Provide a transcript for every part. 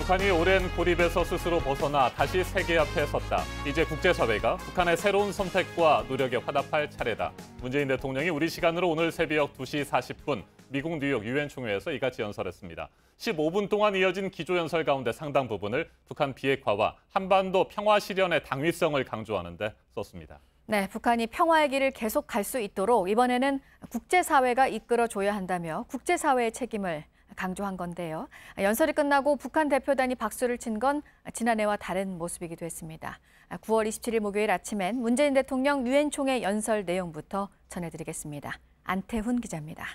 북한이 오랜 고립에서 스스로 벗어나 다시 세계 앞에 섰다. 이제 국제사회가 북한의 새로운 선택과 노력에 화답할 차례다. 문재인 대통령이 우리 시간으로 오늘 새벽 2시 40분 미국 뉴욕 유엔 총회에서 이같이 연설했습니다. 15분 동안 이어진 기조연설 가운데 상당 부분을 북한 비핵화와 한반도 평화 실현의 당위성을 강조하는 데 썼습니다. 네, 북한이 평화의 길을 계속 갈 수 있도록 이번에는 국제사회가 이끌어줘야 한다며 국제사회의 책임을 강조한 건데요. 연설이 끝나고 북한 대표단이 박수를 친 건 지난해와 다른 모습이기도 했습니다. 9월 27일 목요일 아침엔 문재인 대통령 유엔 총회 연설 내용부터 전해드리겠습니다. 안태훈 기자입니다.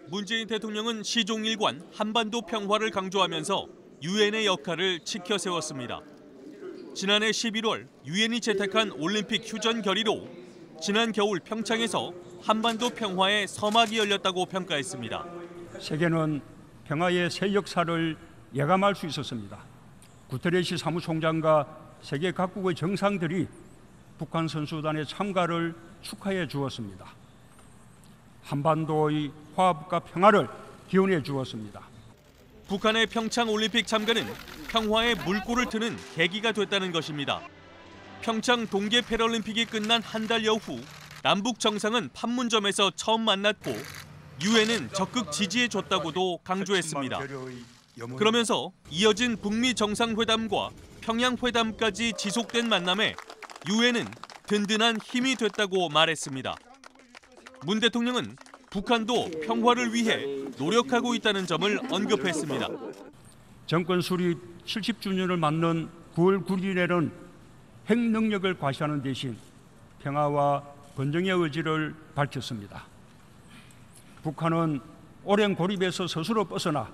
문재인 대통령은 시종일관 한반도 평화를 강조하면서 유엔의 역할을 치켜 세웠습니다. 지난해 11월 유엔이 채택한 올림픽 휴전 결의로 지난 겨울 평창에서 한반도 평화의 서막이 열렸다고 평가했습니다. 세계는 평화의 새 역사를 예감할 수 있었습니다. 구테레스 사무총장과 세계 각국의 정상들이 북한 선수단의 참가를 축하해 주었습니다. 한반도의 화합과 평화를 기원해 주었습니다. 북한의 평창 올림픽 참가는 평화의 물꼬를 트는 계기가 됐다는 것입니다. 평창 동계 패럴림픽이 끝난 한 달여 후 남북 정상은 판문점에서 처음 만났고 유엔은 적극 지지해줬다고도 강조했습니다. 그러면서 이어진 북미 정상회담과 평양회담까지 지속된 만남에 유엔은 든든한 힘이 됐다고 말했습니다. 문 대통령은 북한도 평화를 위해 노력하고 있다는 점을 언급했습니다. 정권 수립 70주년을 맞는 9월 9일에는 핵 능력을 과시하는 대신 평화와 번영의 의지를 밝혔습니다. 북한은 오랜 고립에서 스스로 벗어나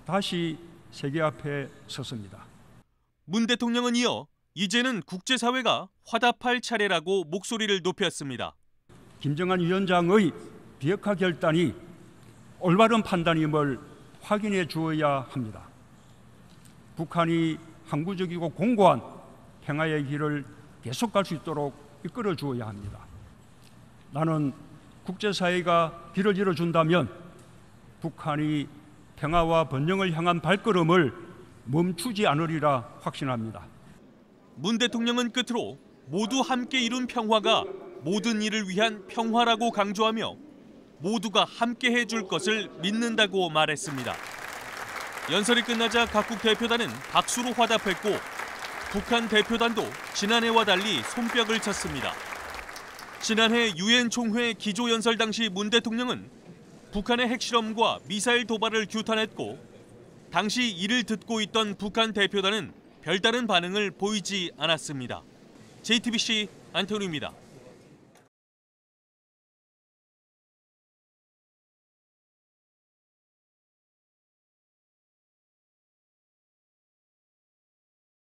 다시 세계 앞에 섰습니다. 문 대통령은 이어 이제는 국제사회가 화답할 차례라고 목소리를 높였습니다. 김정한 위원장의 비핵화 결단이 올바른 판단임을 확인해 주어야 합니다. 북한이 항구적이고 공고한 평화의 길을 계속 갈 수 있도록 이끌어 주어야 합니다. 나는 국제사회가 길을 열어준다면 북한이 평화와 번영을 향한 발걸음을 멈추지 않으리라 확신합니다. 문 대통령은 끝으로 모두 함께 이룬 평화가 모든 일을 위한 평화라고 강조하며 모두가 함께 해줄 것을 믿는다고 말했습니다. 연설이 끝나자 각국 대표단은 박수로 화답했고 북한 대표단도 지난해와 달리 손뼉을 쳤습니다. 지난해 유엔 총회 기조연설 당시 문 대통령은 북한의 핵실험과 미사일 도발을 규탄했고 당시 이를 듣고 있던 북한 대표단은 별다른 반응을 보이지 않았습니다. JTBC 안태훈입니다.